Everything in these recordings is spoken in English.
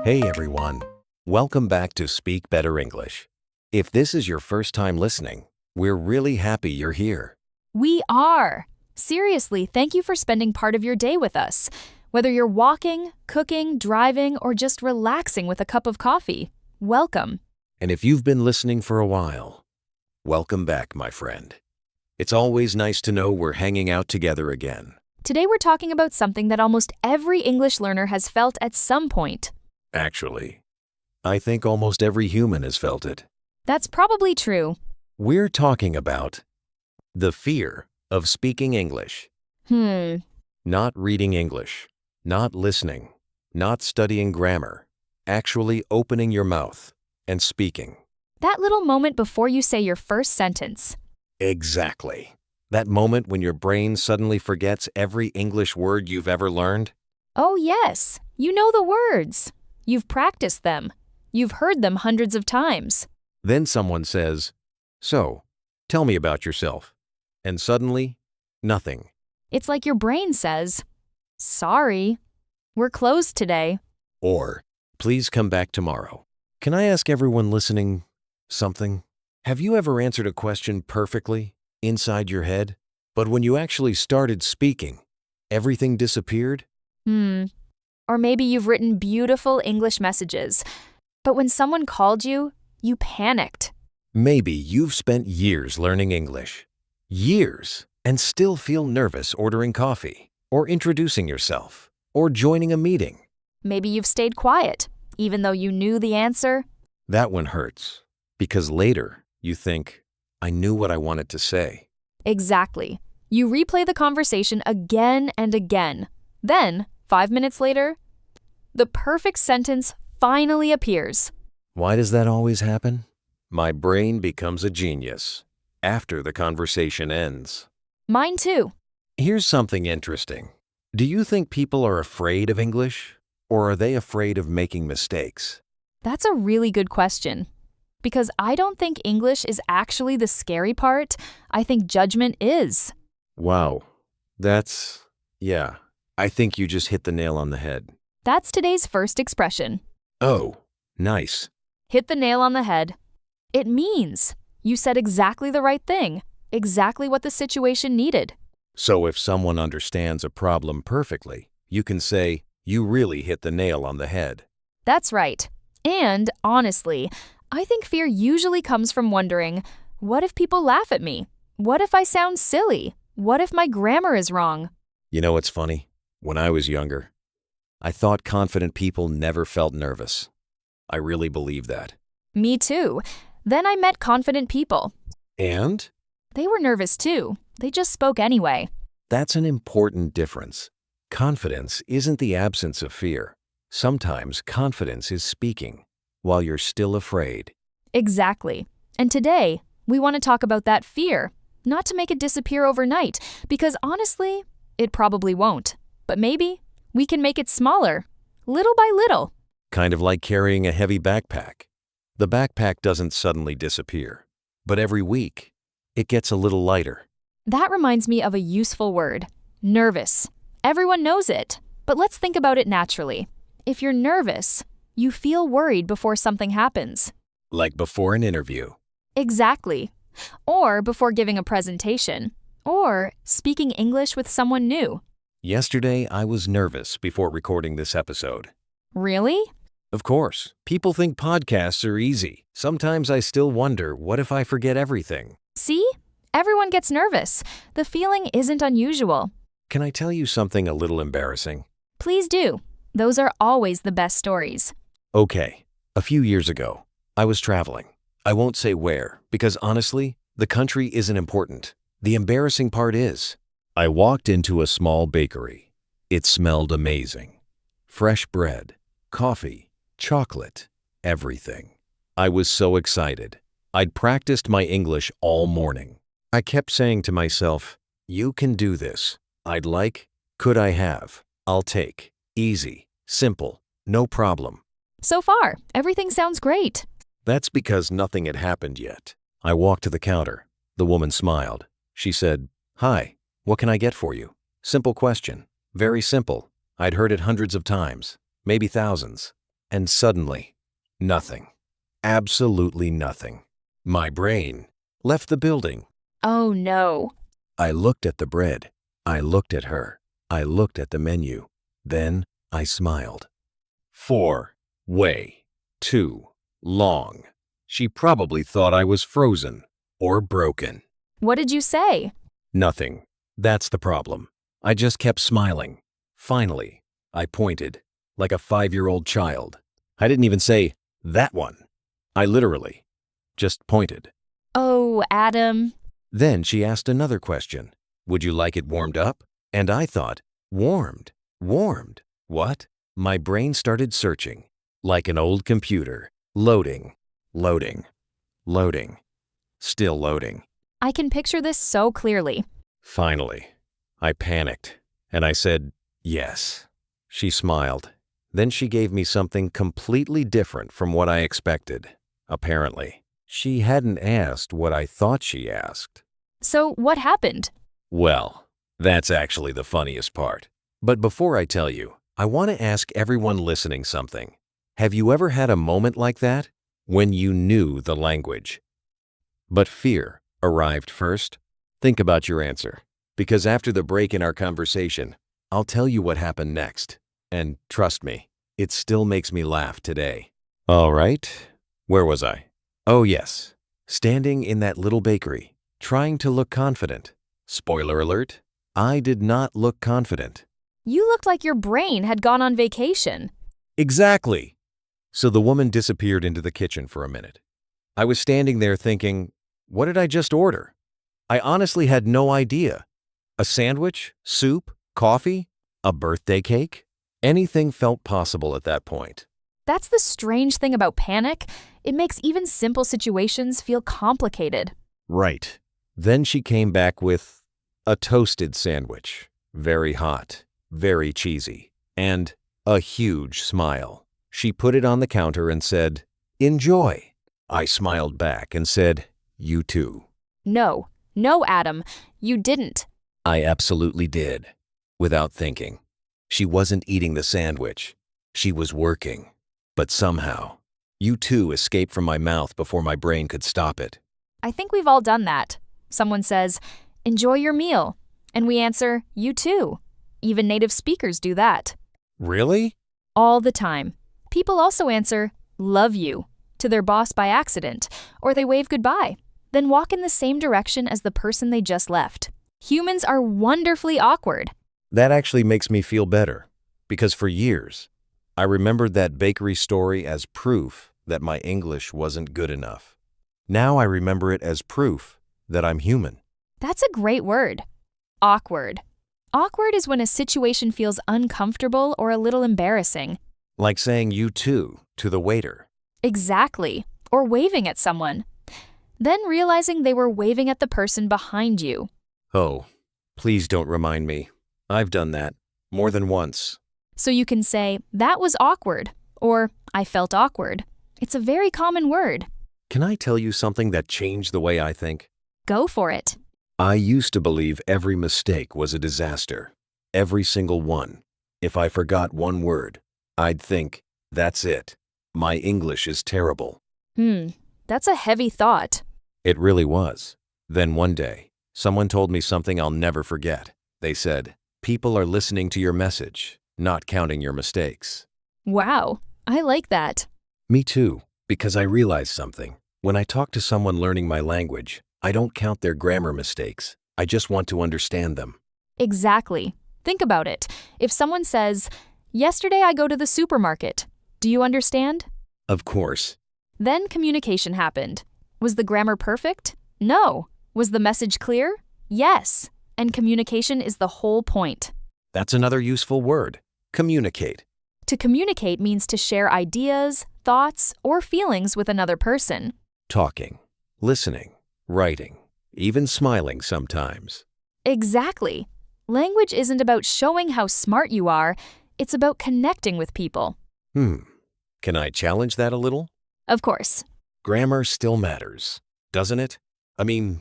Hey everyone, welcome back to Speak Better English. If this is your first time listening, we're really happy you're here. We are. Seriously, thank you for spending part of your day with us. Whether you're walking, cooking, driving, or just relaxing with a cup of coffee, welcome. And if you've been listening for a while, welcome back, my friend. It's always nice to know we're hanging out together again. Today we're talking about something that almost every English learner has felt at some point. Actually, I think almost every human has felt it. That's probably true. We're talking about the fear of speaking English. Not reading English, not listening, not studying grammar, actually opening your mouth and speaking. That little moment before you say your first sentence. Exactly. That moment when your brain suddenly forgets every English word you've ever learned. Oh yes, you know the words. You've practiced them. You've heard them hundreds of times. Then someone says, "So, tell me about yourself." And suddenly, nothing. It's like your brain says, "Sorry, we're closed today." Or, "Please come back tomorrow." Can I ask everyone listening something? Have you ever answered a question perfectly, inside your head, but when you actually started speaking, everything disappeared? Or maybe you've written beautiful English messages, but when someone called you, you panicked. Maybe you've spent years learning English. Years, and still feel nervous ordering coffee, or introducing yourself, or joining a meeting. Maybe you've stayed quiet, even though you knew the answer. That one hurts, because later you think, I knew what I wanted to say. Exactly. You replay the conversation again and again. Then, 5 minutes later, the perfect sentence finally appears. Why does that always happen? My brain becomes a genius after the conversation ends. Mine too. Here's something interesting. Do you think people are afraid of English, or are they afraid of making mistakes? That's a really good question. Because I don't think English is actually the scary part. I think judgment is. Wow, yeah, I think you just hit the nail on the head. That's today's first expression. Oh, nice. Hit the nail on the head. It means you said exactly the right thing, exactly what the situation needed. So if someone understands a problem perfectly, you can say, you really hit the nail on the head. That's right. And honestly, I think fear usually comes from wondering, what if people laugh at me? What if I sound silly? What if my grammar is wrong? You know what's funny? When I was younger, I thought confident people never felt nervous. I really believed that. Me too. Then I met confident people. And? They were nervous too. They just spoke anyway. That's an important difference. Confidence isn't the absence of fear. Sometimes confidence is speaking while you're still afraid. Exactly. And today, we want to talk about that fear, not to make it disappear overnight, because honestly, it probably won't. But maybe we can make it smaller, little by little. Kind of like carrying a heavy backpack. The backpack doesn't suddenly disappear, but every week, it gets a little lighter. That reminds me of a useful word, nervous. Everyone knows it, but let's think about it naturally. If you're nervous, you feel worried before something happens. Like before an interview. Exactly. Or before giving a presentation. Or speaking English with someone new. Yesterday, I was nervous before recording this episode. Really? Of course, people think podcasts are easy. Sometimes I still wonder, what if I forget everything? See? Everyone gets nervous. The feeling isn't unusual. Can I tell you something a little embarrassing? Please do. Those are always the best stories. Okay, a few years ago, I was traveling. I won't say where, because honestly, the country isn't important. The embarrassing part is, I walked into a small bakery. It smelled amazing. Fresh bread, coffee, chocolate, everything. I was so excited. I'd practiced my English all morning. I kept saying to myself, you can do this. I'd like, could I have, I'll take, easy, simple, no problem. So far, everything sounds great. That's because nothing had happened yet. I walked to the counter. The woman smiled. She said, "Hi, what can I get for you?" Simple question. Very simple. I'd heard it hundreds of times, maybe thousands. And suddenly, nothing. Absolutely nothing. My brain left the building. Oh no. I looked at the bread. I looked at her. I looked at the menu. Then I smiled. 4. Way. Too long. She probably thought I was frozen or broken. What did you say? Nothing. That's the problem. I just kept smiling. Finally, I pointed, like a 5-year-old child. I didn't even say, that one. I literally just pointed. Oh, Adam. Then she asked another question. Would you like it warmed up? And I thought, warmed, warmed. What? My brain started searching, like an old computer. Loading, loading, loading, still loading. I can picture this so clearly. Finally, I panicked, and I said, yes. She smiled. Then she gave me something completely different from what I expected. Apparently, she hadn't asked what I thought she asked. So what happened? Well, that's actually the funniest part. But before I tell you, I want to ask everyone listening something. Have you ever had a moment like that? When you knew the language, but fear arrived first? Think about your answer, because after the break in our conversation, I'll tell you what happened next. And trust me, it still makes me laugh today. All right, where was I? Oh yes, standing in that little bakery, trying to look confident. Spoiler alert, I did not look confident. You looked like your brain had gone on vacation. Exactly. So the woman disappeared into the kitchen for a minute. I was standing there thinking, what did I just order? I honestly had no idea. A sandwich? Soup? Coffee? A birthday cake? Anything felt possible at that point. That's the strange thing about panic. It makes even simple situations feel complicated. Right. Then she came back with a toasted sandwich, very hot, very cheesy, and a huge smile. She put it on the counter and said, enjoy. I smiled back and said, you too. No, Adam, you didn't. I absolutely did, without thinking. She wasn't eating the sandwich. She was working. But somehow, you too escaped from my mouth before my brain could stop it. I think we've all done that. Someone says, enjoy your meal. And we answer, you too. Even native speakers do that. Really? All the time. People also answer, love you, to their boss by accident, or they wave goodbye, then walk in the same direction as the person they just left. Humans are wonderfully awkward. That actually makes me feel better, because for years, I remembered that bakery story as proof that my English wasn't good enough. Now I remember it as proof that I'm human. That's a great word. Awkward. Awkward is when a situation feels uncomfortable or a little embarrassing. Like saying you too to the waiter. Exactly. Or waving at someone. Then realizing they were waving at the person behind you. Oh, please don't remind me. I've done that more than once. So you can say, that was awkward, or I felt awkward. It's a very common word. Can I tell you something that changed the way I think? Go for it. I used to believe every mistake was a disaster. Every single one. If I forgot one word, I'd think, that's it. My English is terrible. That's a heavy thought. It really was. Then one day, someone told me something I'll never forget. They said, people are listening to your message, not counting your mistakes. Wow, I like that. Me too, because I realized something. When I talk to someone learning my language, I don't count their grammar mistakes. I just want to understand them. Exactly. Think about it. If someone says, yesterday I go to the supermarket, do you understand? Of course. Then communication happened. Was the grammar perfect? No. Was the message clear? Yes. And communication is the whole point. That's another useful word. Communicate. To communicate means to share ideas, thoughts, or feelings with another person. Talking, listening, writing, even smiling sometimes. Exactly. Language isn't about showing how smart you are, it's about connecting with people. Can I challenge that a little? Of course. Grammar still matters, doesn't it? I mean,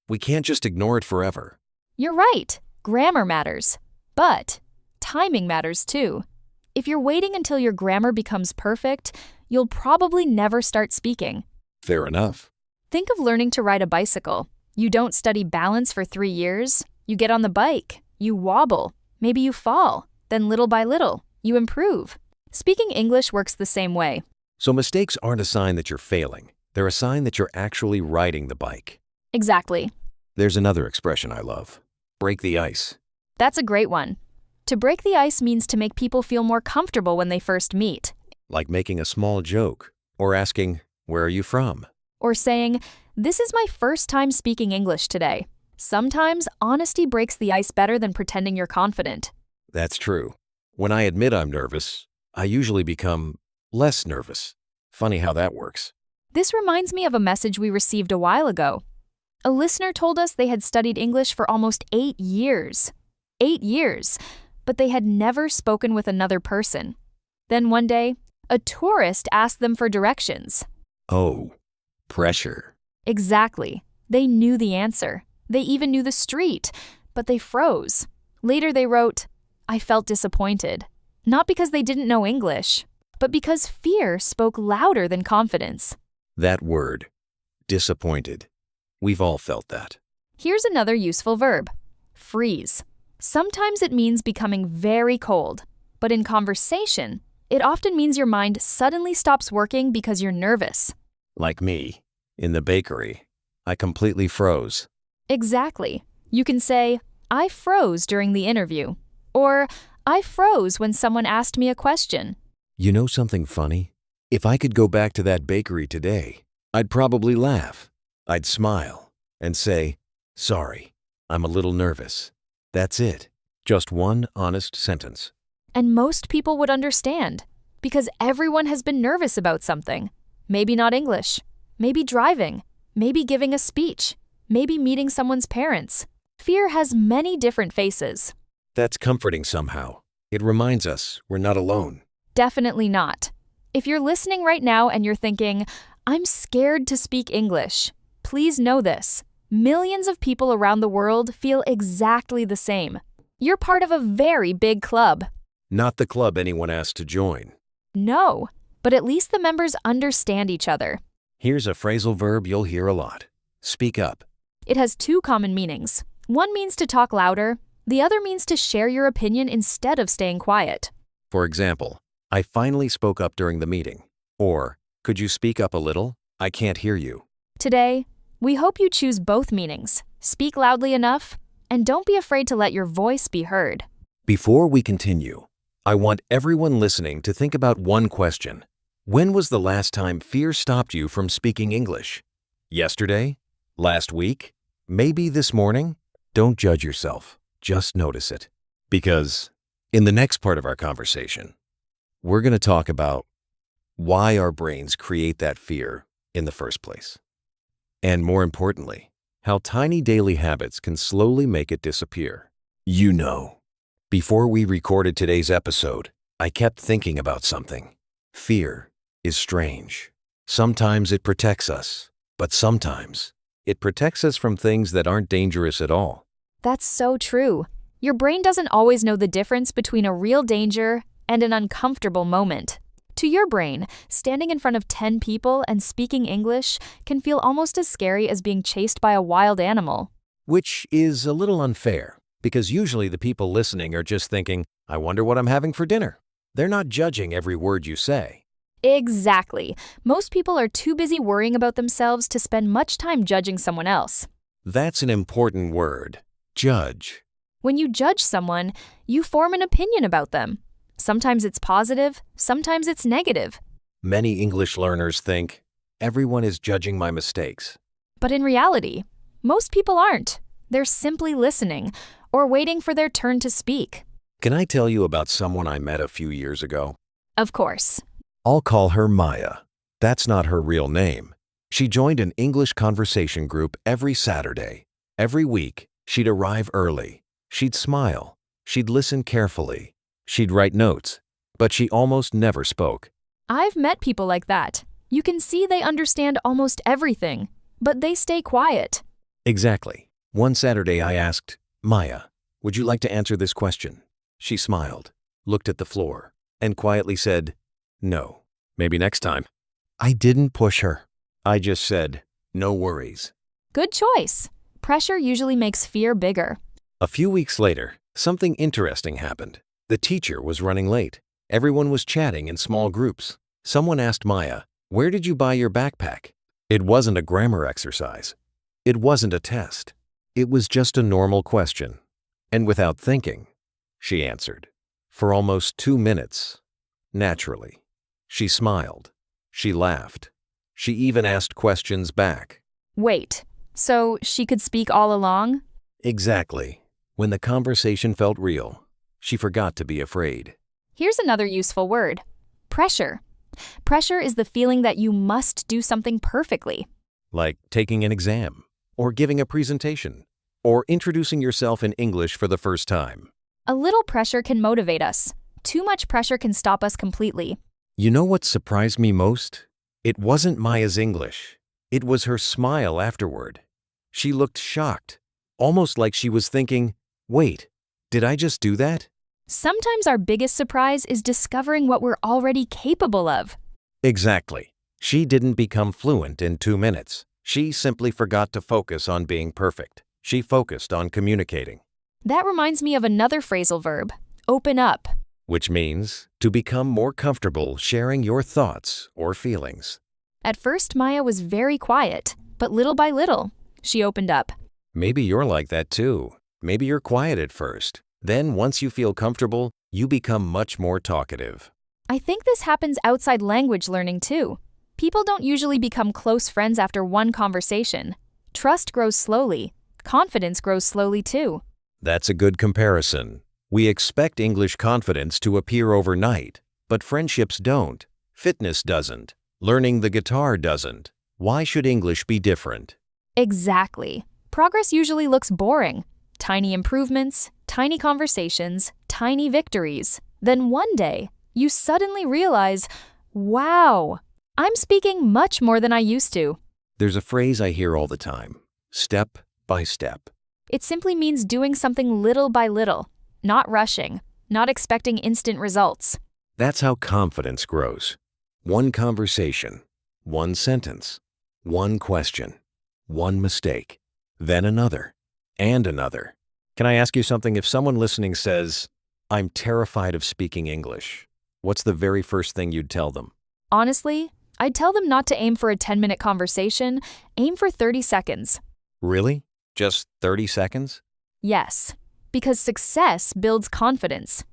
we can't just ignore it forever. You're right. Grammar matters. But timing matters too. If you're waiting until your grammar becomes perfect, you'll probably never start speaking. Fair enough. Think of learning to ride a bicycle. You don't study balance for 3 years. You get on the bike, you wobble, maybe you fall, then little by little, you improve. Speaking English works the same way. So mistakes aren't a sign that you're failing. They're a sign that you're actually riding the bike. Exactly. There's another expression I love. Break the ice. That's a great one. To break the ice means to make people feel more comfortable when they first meet. Like making a small joke or asking, "Where are you from?" Or saying, "This is my first time speaking English today." Sometimes honesty breaks the ice better than pretending you're confident. That's true. When I admit I'm nervous, I usually become less nervous. Funny how that works. This reminds me of a message we received a while ago. A listener told us they had studied English for almost 8 years. 8 years, but they had never spoken with another person. Then one day, a tourist asked them for directions. Oh, pressure. Exactly. They knew the answer. They even knew the street, but they froze. Later they wrote, "I felt disappointed." Not because they didn't know English, but because fear spoke louder than confidence. That word, disappointed. We've all felt that. Here's another useful verb, freeze. Sometimes it means becoming very cold, but in conversation, it often means your mind suddenly stops working because you're nervous. Like me, in the bakery, I completely froze. Exactly. You can say, "I froze during the interview," or "I froze when someone asked me a question." You know something funny? If I could go back to that bakery today, I'd probably laugh. I'd smile and say, "Sorry, I'm a little nervous." That's it. Just one honest sentence. And most people would understand, because everyone has been nervous about something. Maybe not English, maybe driving, maybe giving a speech, maybe meeting someone's parents. Fear has many different faces. That's comforting somehow. It reminds us we're not alone. Definitely not. If you're listening right now and you're thinking, "I'm scared to speak English," please know this. Millions of people around the world feel exactly the same. You're part of a very big club. Not the club anyone asked to join. No, but at least the members understand each other. Here's a phrasal verb you'll hear a lot. Speak up. It has 2 common meanings. One means to talk louder. The other means to share your opinion instead of staying quiet. For example, I finally spoke up during the meeting. Or, could you speak up a little? I can't hear you. Today, we hope you choose both meanings. Speak loudly enough, and don't be afraid to let your voice be heard. Before we continue, I want everyone listening to think about one question. When was the last time fear stopped you from speaking English? Yesterday? Last week? Maybe this morning? Don't judge yourself. Just notice it. Because in the next part of our conversation, we're going to talk about why our brains create that fear in the first place. And more importantly, how tiny daily habits can slowly make it disappear. You know, before we recorded today's episode, I kept thinking about something. Fear is strange. Sometimes it protects us, but sometimes it protects us from things that aren't dangerous at all. That's so true. Your brain doesn't always know the difference between a real danger and an uncomfortable moment. To your brain, standing in front of 10 people and speaking English can feel almost as scary as being chased by a wild animal. Which is a little unfair, because usually the people listening are just thinking, "I wonder what I'm having for dinner." They're not judging every word you say. Exactly. Most people are too busy worrying about themselves to spend much time judging someone else. That's an important word. Judge. When you judge someone, you form an opinion about them. Sometimes it's positive, sometimes it's negative. Many English learners think, everyone is judging my mistakes. But in reality, most people aren't. They're simply listening or waiting for their turn to speak. Can I tell you about someone I met a few years ago? Of course. I'll call her Maya. That's not her real name. She joined an English conversation group every Saturday. Every week, she'd arrive early. She'd smile. She'd listen carefully. She'd write notes, but she almost never spoke. I've met people like that. You can see they understand almost everything, but they stay quiet. Exactly. One Saturday I asked, "Maya, would you like to answer this question?" She smiled, looked at the floor, and quietly said, "No, maybe next time." I didn't push her. I just said, "No worries." Good choice. Pressure usually makes fear bigger. A few weeks later, something interesting happened. The teacher was running late. Everyone was chatting in small groups. Someone asked Maya, "Where did you buy your backpack?" It wasn't a grammar exercise. It wasn't a test. It was just a normal question. And without thinking, she answered. For almost 2 minutes. Naturally. She smiled. She laughed. She even asked questions back. Wait, so she could speak all along? Exactly. When the conversation felt real, she forgot to be afraid. Here's another useful word. Pressure. Pressure is the feeling that you must do something perfectly. Like taking an exam, or giving a presentation, or introducing yourself in English for the first time. A little pressure can motivate us. Too much pressure can stop us completely. You know what surprised me most? It wasn't Maya's English. It was her smile afterward. She looked shocked, almost like she was thinking, "Wait, did I just do that?" Sometimes our biggest surprise is discovering what we're already capable of. Exactly. She didn't become fluent in 2 minutes. She simply forgot to focus on being perfect. She focused on communicating. That reminds me of another phrasal verb, open up. Which means to become more comfortable sharing your thoughts or feelings. At first, Maya was very quiet, but little by little, she opened up. Maybe you're like that too. Maybe you're quiet at first. Then once you feel comfortable, you become much more talkative. I think this happens outside language learning too. People don't usually become close friends after one conversation. Trust grows slowly. Confidence grows slowly too. That's a good comparison. We expect English confidence to appear overnight, but friendships don't. Fitness doesn't. Learning the guitar doesn't. Why should English be different? Exactly. Progress usually looks boring. Tiny improvements, tiny conversations, tiny victories. Then one day, you suddenly realize, wow, I'm speaking much more than I used to. There's a phrase I hear all the time, step by step. It simply means doing something little by little, not rushing, not expecting instant results. That's how confidence grows. One conversation, one sentence, one question, one mistake, then another, and another. Can I ask you something? If someone listening says, "I'm terrified of speaking English," what's the very first thing you'd tell them? Honestly, I'd tell them not to aim for a 10-minute conversation, aim for 30 seconds. Really? Just 30 seconds? Yes, because success builds confidence.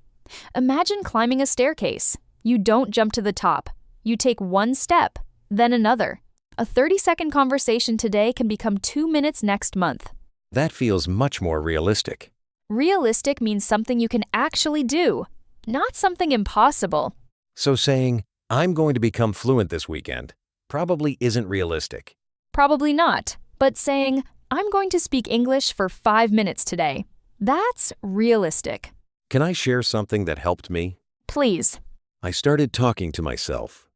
Imagine climbing a staircase. You don't jump to the top. You take one step, then another. A 30-second conversation today can become 2 minutes next month. That feels much more realistic. Realistic means something you can actually do, not something impossible. So saying, "I'm going to become fluent this weekend," probably isn't realistic. Probably not, but saying, I'm going to speak English for 5 minutes today. That's realistic. Can I share something that helped me? Please. I started talking to myself.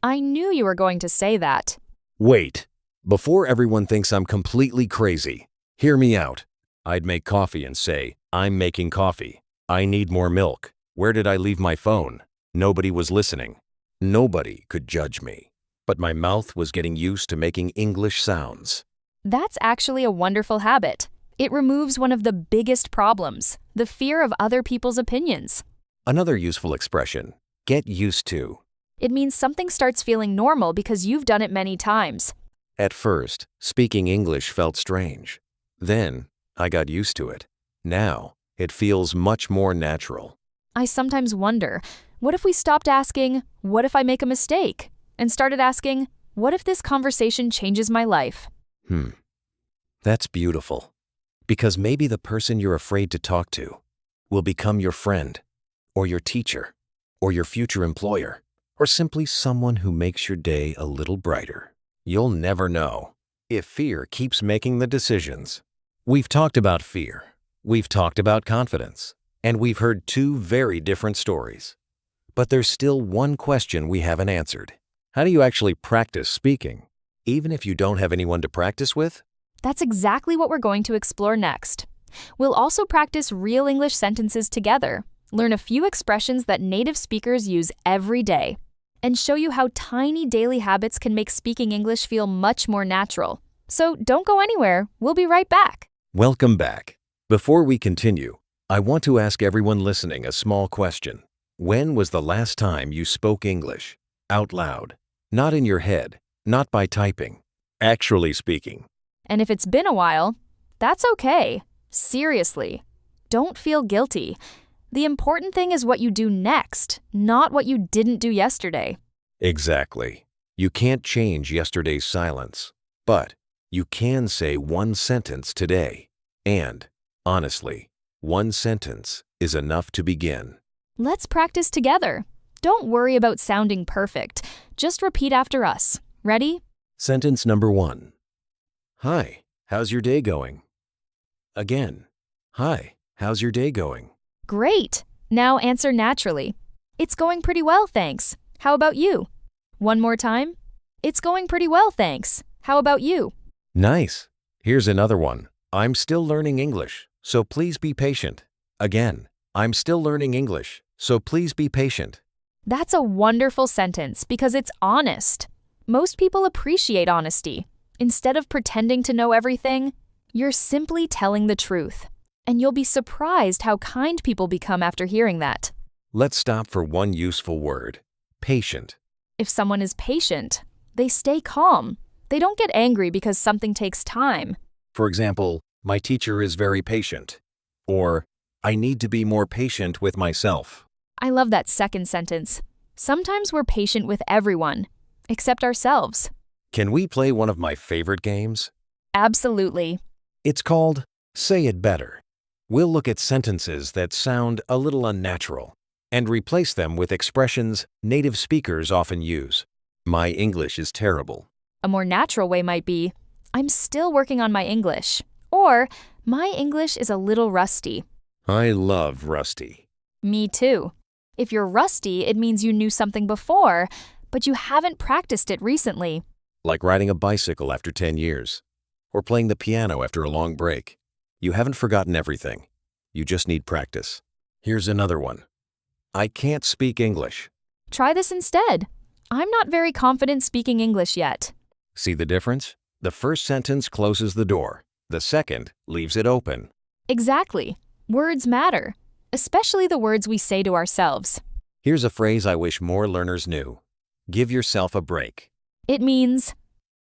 I knew you were going to say that. Wait, before everyone thinks I'm completely crazy, hear me out. I'd make coffee and say, "I'm making coffee. I need more milk. Where did I leave my phone?" Nobody was listening. Nobody could judge me. But my mouth was getting used to making English sounds. That's actually a wonderful habit. It removes one of the biggest problems, the fear of other people's opinions. Another useful expression, get used to. It means something starts feeling normal because you've done it many times. At first, speaking English felt strange. Then, I got used to it. Now, it feels much more natural. I sometimes wonder, what if we stopped asking, what if I make a mistake? And started asking, what if this conversation changes my life? That's beautiful. Because maybe the person you're afraid to talk to will become your friend, or your teacher, or your future employer, or simply someone who makes your day a little brighter. You'll never know if fear keeps making the decisions. We've talked about fear, we've talked about confidence, and we've heard two very different stories. But there's still one question we haven't answered. How do you actually practice speaking, even if you don't have anyone to practice with? That's exactly what we're going to explore next. We'll also practice real English sentences together. learn a few expressions that native speakers use every day, and show you how tiny daily habits can make speaking English feel much more natural. So don't go anywhere. We'll be right back. Welcome back. Before we continue, I want to ask everyone listening a small question. When was the last time you spoke English? Out loud. Not in your head, not by typing. Actually speaking. And if it's been a while, that's okay. Seriously. Don't feel guilty. The important thing is what you do next, not what you didn't do yesterday. Exactly. You can't change yesterday's silence, but you can say one sentence today. And, honestly, one sentence is enough to begin. Let's practice together. Don't worry about sounding perfect. Just repeat after us. Ready? Sentence number 1. Hi, how's your day going? Again. Hi, how's your day going? Great. Now answer naturally. It's going pretty well, thanks. How about you? One more time. It's going pretty well, thanks. How about you? Nice. Here's another one. I'm still learning English, so please be patient. Again. I'm still learning English, so please be patient. That's a wonderful sentence because it's honest. Most people appreciate honesty. Instead of pretending to know everything, you're simply telling the truth. And you'll be surprised how kind people become after hearing that. Let's stop for one useful word. Patient. If someone is patient, they stay calm. They don't get angry because something takes time. For example, my teacher is very patient. Or, I need to be more patient with myself. I love that second sentence. Sometimes we're patient with everyone, except ourselves. Can we play one of my favorite games? Absolutely. It's called Say It Better. We'll look at sentences that sound a little unnatural and replace them with expressions native speakers often use. My English is terrible. A more natural way might be, I'm still working on my English. Or, my English is a little rusty. I love rusty. Me too. If you're rusty, it means you knew something before, but you haven't practiced it recently. Like riding a bicycle after 10 years, or playing the piano after a long break. You haven't forgotten everything. You just need practice. Here's another one. I can't speak English. Try this instead. I'm not very confident speaking English yet. See the difference? The first sentence closes the door. The second leaves it open. Exactly. Words matter, especially the words we say to ourselves. Here's a phrase I wish more learners knew. Give yourself a break. It means,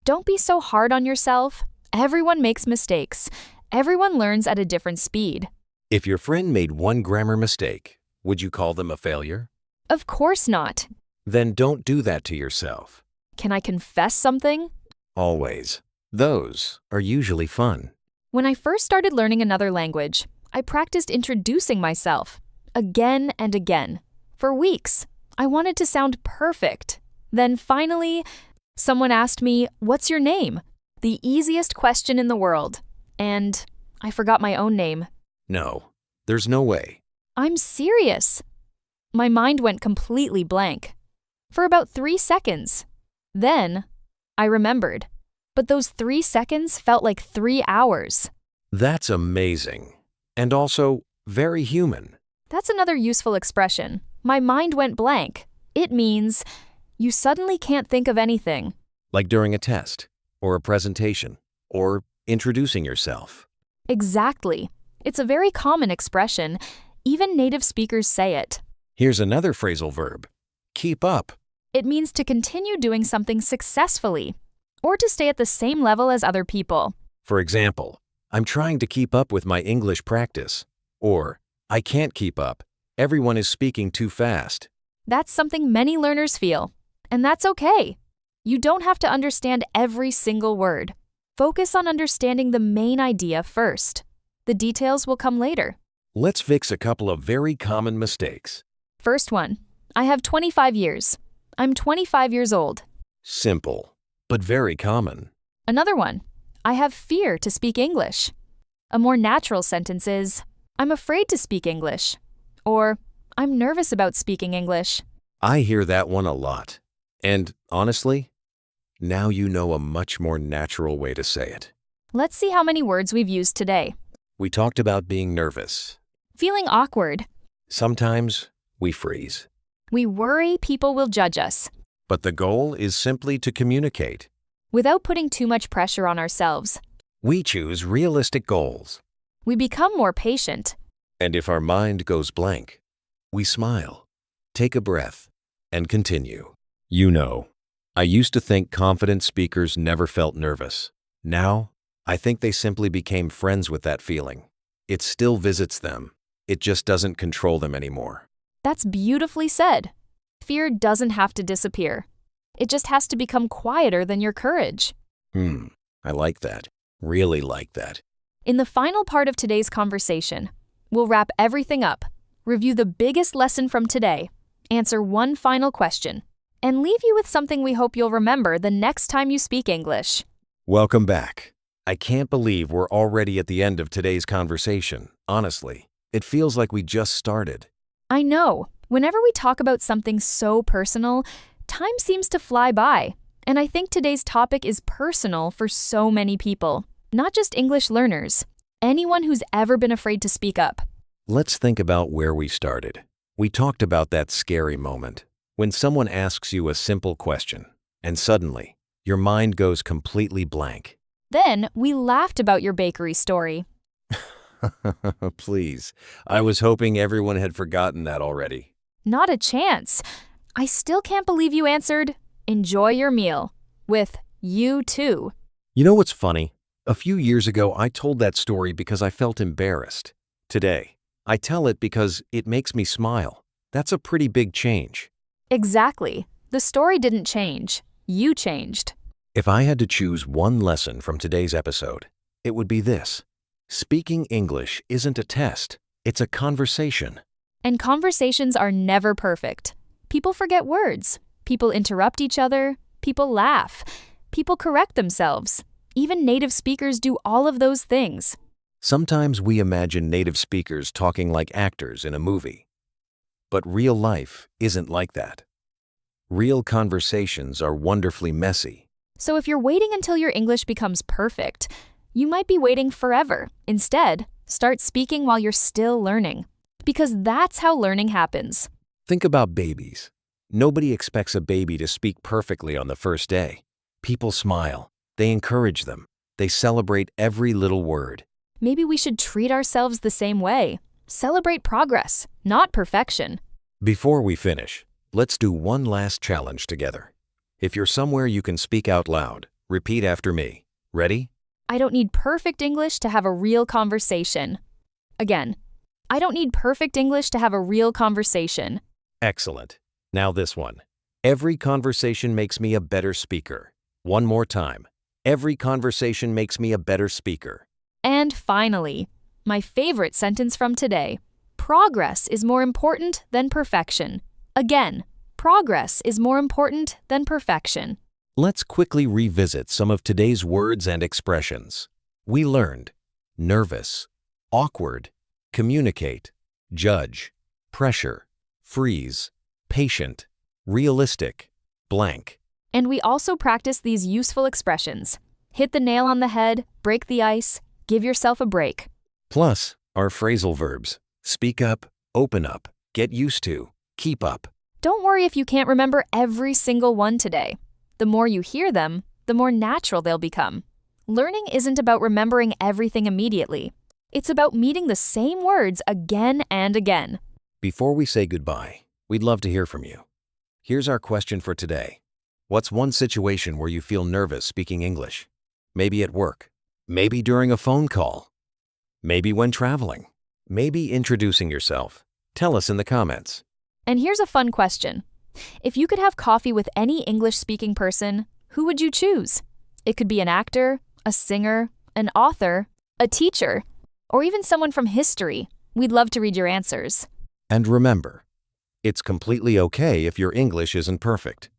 don't be so hard on yourself. Everyone makes mistakes. Everyone learns at a different speed. If your friend made one grammar mistake, would you call them a failure? Of course not. Then don't do that to yourself. Can I confess something? Always. Those are usually fun. When I first started learning another language, I practiced introducing myself again and again. For weeks, I wanted to sound perfect. Then finally, someone asked me, "What's your name?" The easiest question in the world. And I forgot my own name. No, there's no way. I'm serious. My mind went completely blank. For about 3 seconds. Then, I remembered. But those 3 seconds felt like 3 hours. That's amazing. And also, very human. That's another useful expression. My mind went blank. It means you suddenly can't think of anything. Like during a test, or a presentation, or introducing yourself. Exactly. It's a very common expression. Even native speakers say it. Here's another phrasal verb. Keep up. It means to continue doing something successfully, or to stay at the same level as other people. For example, I'm trying to keep up with my English practice. Or, I can't keep up. Everyone is speaking too fast. That's something many learners feel. And that's okay. You don't have to understand every single word. Focus on understanding the main idea first. The details will come later. Let's fix a couple of very common mistakes. First one, I have 25 years. I'm 25 years old. Simple, but very common. Another one, I have fear to speak English. A more natural sentence is, I'm afraid to speak English. Or, I'm nervous about speaking English. I hear that one a lot. And honestly, now you know a much more natural way to say it. Let's see how many words we've used today. We talked about being nervous. Feeling awkward. Sometimes we freeze. We worry people will judge us But the goal is simply to communicate. without putting too much pressure on ourselves. We choose realistic goals. We become more patient. And if our mind goes blank, we smile, take a breath, and continue. You know, I used to think confident speakers never felt nervous. Now, I think they simply became friends with that feeling. It still visits them. It just doesn't control them anymore. That's beautifully said. Fear doesn't have to disappear. It just has to become quieter than your courage. I like that. Really like that. In the final part of today's conversation, we'll wrap everything up, review the biggest lesson from today, answer one final question, and leave you with something we hope you'll remember the next time you speak English. Welcome back. I can't believe we're already at the end of today's conversation. Honestly, it feels like we just started. I know, whenever we talk about something so personal, time seems to fly by. And I think today's topic is personal for so many people, not just English learners, anyone who's ever been afraid to speak up. Let's think about where we started. We talked about that scary moment when someone asks you a simple question, and suddenly, your mind goes completely blank. Then we laughed about your bakery story. Please, I was hoping everyone had forgotten that already. Not a chance. I still can't believe you answered, "Enjoy your meal," with "you too." You know what's funny? A few years ago, I told that story because I felt embarrassed. Today, I tell it because it makes me smile. That's a pretty big change. Exactly. The story didn't change. You changed. If I had to choose one lesson from today's episode, it would be this. Speaking English isn't a test, it's a conversation. And conversations are never perfect. People forget words. People interrupt each other. People laugh. People correct themselves. Even native speakers do all of those things. Sometimes we imagine native speakers talking like actors in a movie. But real life isn't like that. Real conversations are wonderfully messy. So if you're waiting until your English becomes perfect, you might be waiting forever. Instead, start speaking while you're still learning. Because that's how learning happens. Think about babies. Nobody expects a baby to speak perfectly on the first day. People smile. They encourage them. They celebrate every little word. Maybe we should treat ourselves the same way. Celebrate progress, not perfection. Before we finish, let's do one last challenge together. If you're somewhere you can speak out loud, repeat after me. Ready? I don't need perfect English to have a real conversation. Again, I don't need perfect English to have a real conversation. Excellent. Now this one. Every conversation makes me a better speaker. One more time. Every conversation makes me a better speaker. And finally, my favorite sentence from today. Progress is more important than perfection. Again, progress is more important than perfection. Let's quickly revisit some of today's words and expressions. We learned nervous, awkward, communicate, judge, pressure, freeze, patient, realistic, blank. And we also practice these useful expressions. Hit the nail on the head, break the ice, give yourself a break. Plus, our phrasal verbs, speak up, open up, get used to, keep up. Don't worry if you can't remember every single one today. The more you hear them, the more natural they'll become. Learning isn't about remembering everything immediately. It's about meeting the same words again and again. Before we say goodbye, we'd love to hear from you. Here's our question for today. What's one situation where you feel nervous speaking English? Maybe at work. Maybe during a phone call. Maybe when traveling. Maybe introducing yourself. Tell us in the comments. And here's a fun question. If you could have coffee with any English-speaking person, who would you choose? It could be an actor, a singer, an author, a teacher, or even someone from history. We'd love to read your answers. And remember, it's completely okay if your English isn't perfect.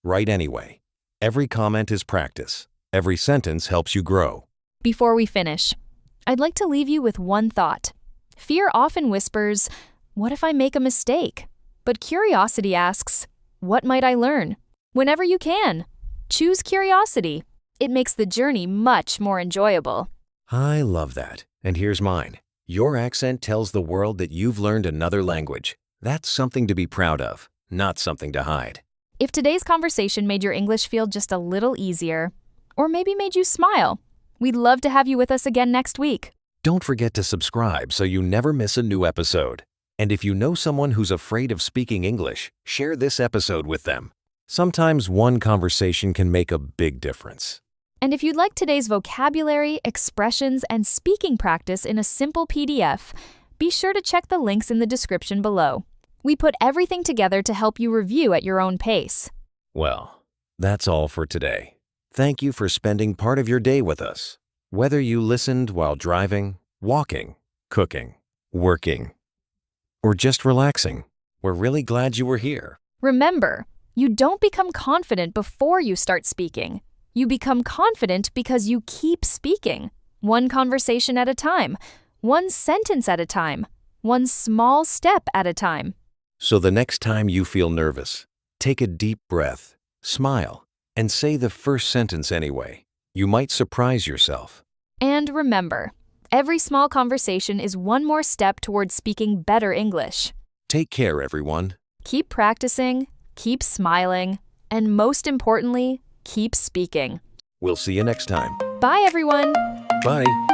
Write anyway. Every comment is practice. Every sentence helps you grow. Before we finish, I'd like to leave you with one thought. Fear often whispers, "What if I make a mistake?" But curiosity asks, "What might I learn?" Whenever you can, choose curiosity. It makes the journey much more enjoyable. I love that. And here's mine. Your accent tells the world that you've learned another language. That's something to be proud of, not something to hide. If today's conversation made your English feel just a little easier, or maybe made you smile, we'd love to have you with us again next week. Don't forget to subscribe so you never miss a new episode. And if you know someone who's afraid of speaking English, share this episode with them. Sometimes one conversation can make a big difference. And if you'd like today's vocabulary, expressions, and speaking practice in a simple PDF, be sure to check the links in the description below. We put everything together to help you review at your own pace. Well, that's all for today. Thank you for spending part of your day with us. Whether you listened while driving, walking, cooking, working, or just relaxing, we're really glad you were here. Remember, you don't become confident before you start speaking. You become confident because you keep speaking, one conversation at a time, one sentence at a time, one small step at a time. So the next time you feel nervous, take a deep breath, smile, and say the first sentence anyway. You might surprise yourself. And remember, every small conversation is one more step towards speaking better English. Take care, everyone. Keep practicing, keep smiling, and most importantly, keep speaking. We'll see you next time. Bye, everyone. Bye.